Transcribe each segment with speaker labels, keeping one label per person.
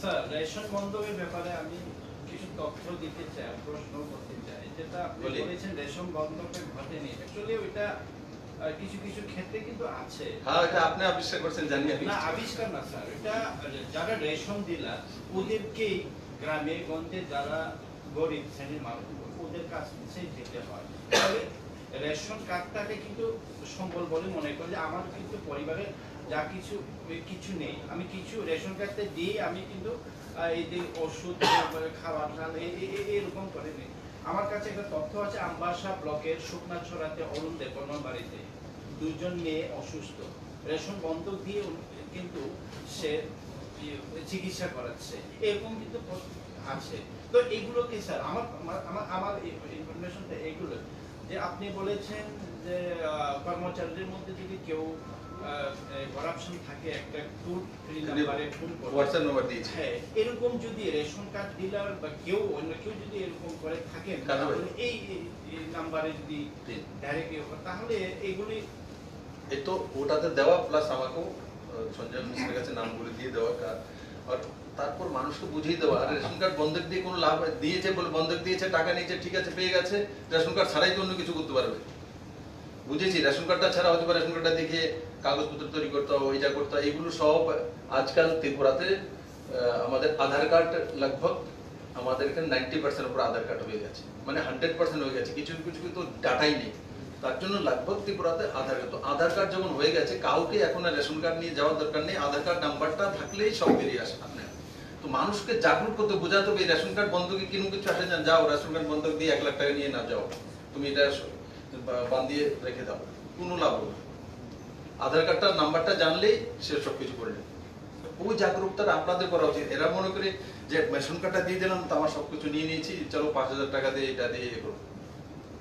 Speaker 1: Sir, ration বন্ধকের ব্যাপারে আমি কিছু তথ্য দিতে চাই, প্রশ্ন করতে চাই। যেটা আপনি বলেছেন রেশন বন্ধকে ঘটেনি, অ্যাকচুয়ালি ওইটা কিছু কিছু ক্ষেত্রে কিন্তু আছে।
Speaker 2: হ্যাঁ, এটা আপনি আবিষ্কার করছেন জানি আমি।
Speaker 1: না, আবিষ্কার না স্যার, এটা যারা রেশন ডিলার ওদেরকেই গ্রামে গঞ্জে যারা গরিব শ্রেণীর মানুষ ওদের কাছে যেতে হয়। তবে রেশন কার্ডটাকে কিন্তু সম্বল বলে মনে করি যে আমার কিন্তু পরিবারে যা কিছু কিছু নেই, আমি কিছু রেশন কার্ডে দিয়ে আমি কিন্তু এই যে ওষুধ খাবার ডাল এরকম করে নেই। আমার কাছে একটা তথ্য আছে, আমবাসা ব্লকের শুকনাছড়াতে অরুণ দেববর্মার বাড়িতে দুজন মেয়ে অসুস্থ, রেশন বন্ধক দিয়ে কিন্তু সে চিকিৎসা করাচ্ছে, এরকম কিন্তু আছে। তো এগুলো কি স্যার আমার আমার আমার ইনফরমেশনটা এগুলো যে আপনি বলেছেন যে কর্মচারীদের মধ্যে যদি কেউ করাপশন থাকে একটা টোল ফ্রি নাম্বারে ফোন করে
Speaker 2: হোয়াটসঅ্যাপ নাম্বার দিয়েছে,
Speaker 1: হ্যাঁ, এরকম যদি রেশন কার্ড ডিলার বা কেউ অন্য কেউ যদি এরকম করে থাকেন তাহলে এই নাম্বারে যদি ডাইরেক্ট তাহলে এগুলি
Speaker 2: এই তো ওটাতে দেওয়া প্লাস আমাকেও সঞ্জয় মিশ্রের কাছে নামগুলো দিয়ে দেওয়া আর তারপর মানুষকে বুঝিয়ে দেওয়া। আর রেশন কার্ড বন্ধক দিয়ে কোনো লাভ দিয়েছে বলে বন্ধক দিয়েছে, টাকা নিয়েছে, ঠিক আছে পেয়ে গেছে, রেশন কার্ড ছাড়াই কি অন্য কিছু করতে পারবে? বুঝেছি, রেশন কার্ডটা ছাড়া হতে পারে রেশন কার্ডটা দেখে কাগজপত্র তৈরি করতে হবে, ওইটা করতে হবে, এগুলো সব আজকাল ত্রিপুরাতে আমাদের আধার কার্ড লগভগ আমাদের এখানে 90% উপর আধার কার্ড হয়ে গেছে, মানে 100% হয়ে গেছে, কিছু কিছু কিন্তু ডাটাই নেই। তার জন্য লগভগ ত্রিপুরাতে আধার কার্ড, তো আধার কার্ড যখন হয়ে গেছে কাউকে এখন আর রেশন কার্ড নিয়ে যাওয়ার দরকার নেই, আধার কার্ড নাম্বারটা থাকলেই সব বেরিয়ে আসে আপনার। তো মানুষকে জাগরুক করতে বোঝাতে হবে রেশন কার্ড বন্ধকে কিনো কিছু আসে না, যাও রেশন কার্ড বন্ধক দিয়ে 1 লাখ টাকা নিয়ে না যাও, তুমি এটা বান্ধিয়ে রেখে দাও, কোনো লাভ হবে না। আধার কার্ডটার নাম্বারটা জানলেই সে সবকিছু করে নেবে। ওই জাগরুকতাটা আপনাদের করা উচিত। এরা মনে করে যে রেশন কার্ডটা দিয়ে দিলাম তো আমার সবকিছু নিয়ে নিয়েছি, চলো 5,000 টাকা দিয়ে এটা দিয়ে এ করো,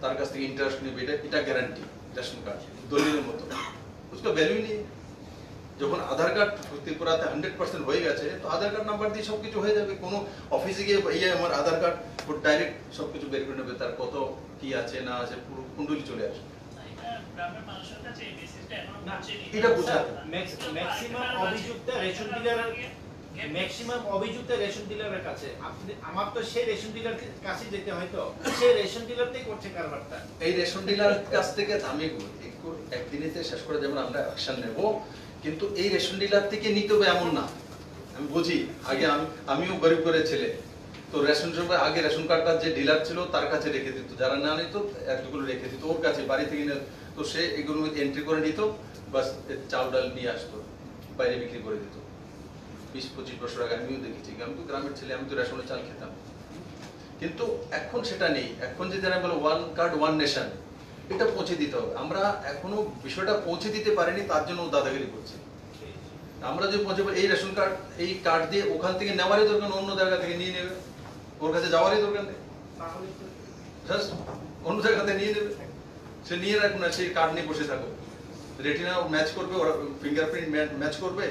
Speaker 2: তার কাছ থেকে ইন্টারেস্ট নেবে, এটা গ্যারান্টি রেশন কার্ড দলিলের মতো, उसका ভ্যালুই নেই। যখন আধার কার্ড ত্রিপুরাতে 100% হয়ে গেছে তো আধার কার্ড নাম্বার দিয়ে সবকিছু হয়ে যাবে। কোনো অফিসে গিয়ে আমার আধার কার্ড ডাইরেক্ট সবকিছু বের করে নেবে, তার কত কি আছে না আছে পুরো কুণ্ডলি চলে আসবে। এটা বোঝা
Speaker 1: ম্যাক্সিমাম অভিযুক্ত রেশন ডিলারের ম্যাক্সিমাম অভিযুক্ত রেশন ডিলারের কাছে। আপনি আমার তো সেই রেশন ডিলারের কাছে যেতে হয়, তো সেই রেশন ডিলারটাই করছে কারবারটা।
Speaker 2: এই রেশন ডিলারের কাছ থেকে আমি একদিনেতে শেষ করে যেমন আমরা অ্যাকশন নেব, কিন্তু এই রেশন ডিলার থেকে নিতে হবে এমন না। আমি বুঝি, আগে আমিও গরিব করে ছেলে, তো রেশন শপে আগে রেশন কার্ডটা যে ডিলার ছিল তার কাছে রেখে দিত, যারা না নিত একটুগুলো রেখে দিত ওর কাছে বাড়ি থেকে, তো সে এগুলো এন্ট্রি করে নিত, বাস চাল ডাল নিয়ে আসতো, বাইরে বিক্রি করে দিত 20-25 বছর আগে। আমিও দেখেছি, আমি তো গ্রামের ছেলে, আমি তো রেশনের চাল খেতাম। কিন্তু এখন সেটা নেই। এখন যে যারা বলে 1 কার্ড 1 নেশন, এটা পৌঁছে দিতে হবে। আমরা এখনো বিষয়টা পৌঁছে দিতে পারিনি, তার জন্য দাদাগিরি করছি। আমরা যে পৌঁছাবো এই রেশন কার্ড, এই কার্ড দিয়ে ওখান থেকে নেওয়ারই দরকার, অন্য জায়গা থেকে নিয়ে নেবে, ওর কাছে যাওয়ারই দরকার নেই, জাস্ট অন্য জায়গাতে নিয়ে নেবে। সে নিয়ে রাখুন না, সেই কার্ড নিয়ে বসে থাকো, রেটিনা ম্যাচ করবে, ওরা ফিঙ্গারপ্রিন্ট ম্যাচ করবে,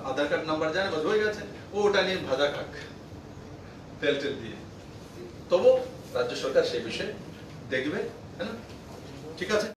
Speaker 2: আধার কার্ড নাম্বার জানে, বাস হয়ে গেছে। ও ওটা নিয়ে ভাজা খাক তেল দিয়ে। তবু রাজ্য সরকার সেই বিষয়ে দেখবে, হ্যাঁ না? ঠিক আছে।